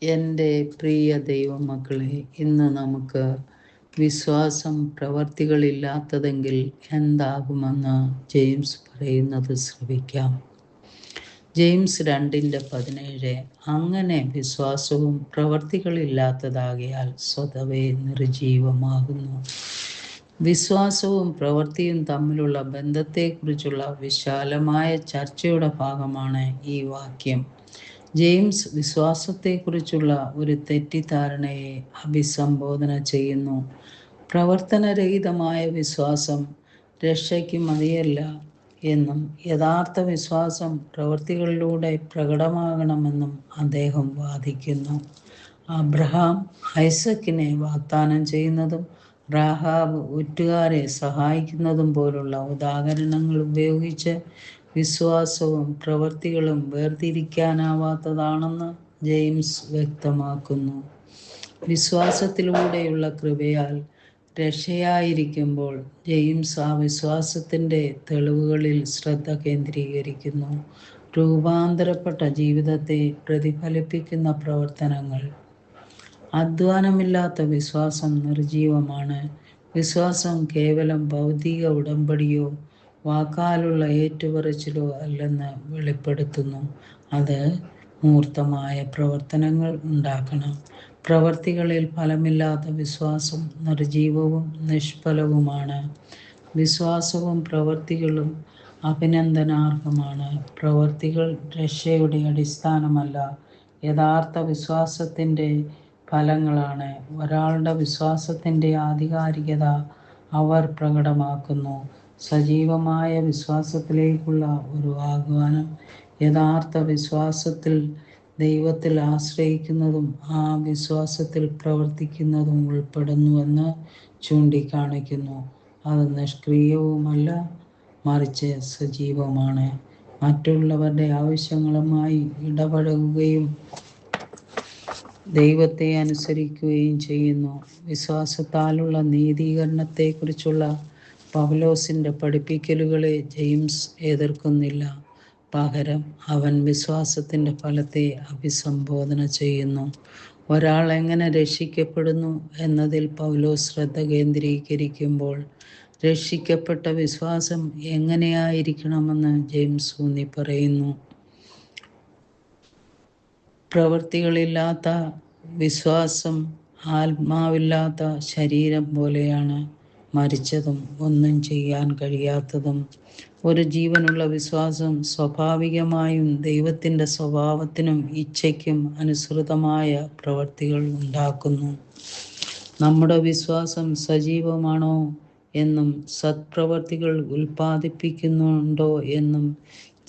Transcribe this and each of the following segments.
എൻ്റെ പ്രിയ ദൈവമക്കളെ, ഇന്ന് നമുക്ക് വിശ്വാസം പ്രവർത്തികളില്ലാത്തതെങ്കിൽ എന്താകുമെന്ന് ജെയിംസ് പറയുന്നത് ശ്രവിക്കാം. ജെയിംസ് 2:17 അങ്ങനെ വിശ്വാസവും പ്രവർത്തികളില്ലാത്തതാകിയാൽ സ്വതവേ നിർജീവമാകുന്നു. വിശ്വാസവും പ്രവൃത്തിയും തമ്മിലുള്ള ബന്ധത്തെക്കുറിച്ചുള്ള വിശാലമായ ചർച്ചയുടെ ഭാഗമാണ് ഈ വാക്യം. ജെയിംസ് വിശ്വാസത്തെക്കുറിച്ചുള്ള ഒരു തെറ്റിദ്ധാരണയെ അഭിസംബോധന ചെയ്യുന്നു. പ്രവർത്തനരഹിതമായ വിശ്വാസം രക്ഷയ്ക്ക് മതിയല്ല എന്നും യഥാർത്ഥ വിശ്വാസം പ്രവൃത്തികളിലൂടെ പ്രകടമാകണമെന്നും അദ്ദേഹം വാദിക്കുന്നു. അബ്രഹാം ഐസക്കിനെ വാഗ്ദാനം ചെയ്യുന്നതും റാഹാബ് ഒറ്റുകാരെ സഹായിക്കുന്നതും പോലുള്ള ഉദാഹരണങ്ങൾ ഉപയോഗിച്ച് വിശ്വാസവും പ്രവൃത്തികളും വേർതിരിക്കാനാവാത്തതാണെന്ന് ജെയിംസ് വ്യക്തമാക്കുന്നു. വിശ്വാസത്തിലൂടെയുള്ള കൃപയാൽ രക്ഷയായിരിക്കുമ്പോൾ ജെയിംസ് ആ വിശ്വാസത്തിൻ്റെ തെളിവുകളിൽ ശ്രദ്ധ കേന്ദ്രീകരിക്കുന്നു. രൂപാന്തരപ്പെട്ട ജീവിതത്തെ പ്രതിഫലിപ്പിക്കുന്ന പ്രവർത്തനങ്ങൾ. അധ്വാനമില്ലാത്ത വിശ്വാസം നിർജീവമാണ്. വിശ്വാസം കേവലം ഭൗതിക ഉടമ്പടിയോ വാക്കാലുള്ള ഏറ്റുപറച്ചിലോ അല്ലെന്ന് വെളിപ്പെടുത്തുന്നു. അത് മൂർത്തമായ പ്രവർത്തനങ്ങൾ ഉണ്ടാക്കണം. പ്രവർത്തികളിൽ ഫലമില്ലാത്ത വിശ്വാസം നിർജീവവും നിഷ്ഫലവുമാണ്. വിശ്വാസവും പ്രവൃത്തികളും അഭിനന്ദനാർഹമാണ്. പ്രവൃത്തികൾ രക്ഷയുടെ അടിസ്ഥാനമല്ല, യഥാർത്ഥ വിശ്വാസത്തിൻ്റെ ഫലങ്ങളാണ്. ഒരാളുടെ വിശ്വാസത്തിൻ്റെ ആധികാരികത അവർ പ്രകടമാക്കുന്നു. സജീവമായ വിശ്വാസത്തിലേക്കുള്ള ഒരു ആഹ്വാനം യഥാർത്ഥ വിശ്വാസത്തിൽ ദൈവത്തിൽ ആശ്രയിക്കുന്നതും ആ വിശ്വാസത്തിൽ പ്രവർത്തിക്കുന്നതും ഉൾപ്പെടുന്നുവെന്ന് ചൂണ്ടിക്കാണിക്കുന്നു. അത് നിഷ്ക്രിയവുമല്ല, മറിച്ച് സജീവമാണ്. മറ്റുള്ളവരുടെ ആവശ്യങ്ങളുമായി ഇടപഴകുകയും ദൈവത്തെ അനുസരിക്കുകയും ചെയ്യുന്നു. വിശ്വാസത്താലുള്ള നീതീകരണത്തെക്കുറിച്ചുള്ള പൗലോസിൻ്റെ പഠിപ്പിക്കലുകളെ ജെയിംസ് എതിർക്കുന്നില്ല. പകരം അവൻ വിശ്വാസത്തിൻ്റെ ഫലത്തെ അഭിസംബോധന ചെയ്യുന്നു. ഒരാൾ എങ്ങനെ രക്ഷിക്കപ്പെടുന്നു എന്നതിൽ പൗലോസ് ശ്രദ്ധ കേന്ദ്രീകരിക്കുമ്പോൾ രക്ഷിക്കപ്പെട്ട വിശ്വാസം എങ്ങനെയായിരിക്കണമെന്ന് ജെയിംസ് ഊന്നി പറയുന്നു. പ്രവൃത്തികളില്ലാത്ത വിശ്വാസം ആത്മാവില്ലാത്ത ശരീരം പോലെയാണ്, മരിച്ചതും ഒന്നും ചെയ്യാൻ കഴിയാത്തതും. ഒരു ജീവനുള്ള വിശ്വാസം സ്വാഭാവികമായും ദൈവത്തിൻ്റെ സ്വഭാവത്തിനും ഇച്ഛയ്ക്കും അനുസൃതമായ പ്രവൃത്തികൾ ഉണ്ടാക്കുന്നു. നമ്മുടെ വിശ്വാസം സജീവമാണോ എന്നും സത്പ്രവൃത്തികൾ ഉൽപ്പാദിപ്പിക്കുന്നുണ്ടോ എന്നും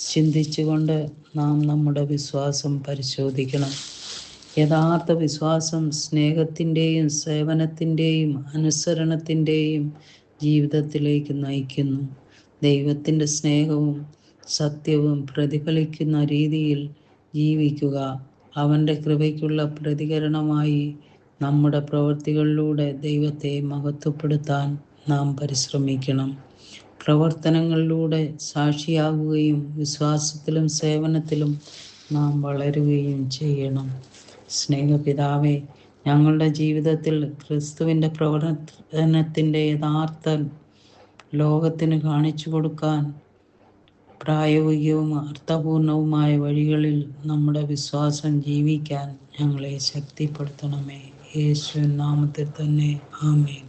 ചിന്തിച്ചുകൊണ്ട് നാം നമ്മുടെ വിശ്വാസം പരിശോധിക്കണം. യഥാർത്ഥ വിശ്വാസം സ്നേഹത്തിൻ്റെയും സേവനത്തിൻ്റെയും അനുസരണത്തിൻ്റെയും ജീവിതത്തിലേക്ക് നയിക്കുന്നു. ദൈവത്തിൻ്റെ സ്നേഹവും സത്യവും പ്രതിഫലിക്കുന്ന രീതിയിൽ ജീവിക്കുക അവൻ്റെ കൃപയ്ക്കുള്ള പ്രതികരണമായി നമ്മുടെ പ്രവൃത്തികളിലൂടെ ദൈവത്തെ മഹത്വപ്പെടുത്താൻ നാം പരിശ്രമിക്കണം. പ്രവർത്തനങ്ങളിലൂടെ സാക്ഷിയാകുകയും വിശ്വാസത്തിലും സേവനത്തിലും നാം വളരുകയും ചെയ്യണം. സ്നേഹപിതാവേ, ഞങ്ങളുടെ ജീവിതത്തിൽ ക്രിസ്തുവിൻ്റെ പ്രവർത്തനത്തിൻ്റെ യഥാർത്ഥ ലോകത്തിന് കാണിച്ചു കൊടുക്കാൻ പ്രായോഗികവും അർത്ഥപൂർണവുമായ വഴികളിൽ നമ്മുടെ വിശ്വാസം ജീവിക്കാൻ ഞങ്ങളെ ശക്തിപ്പെടുത്തണമേ. യേശുവിൻ നാമത്തിൽ തന്നെ ആമേൻ.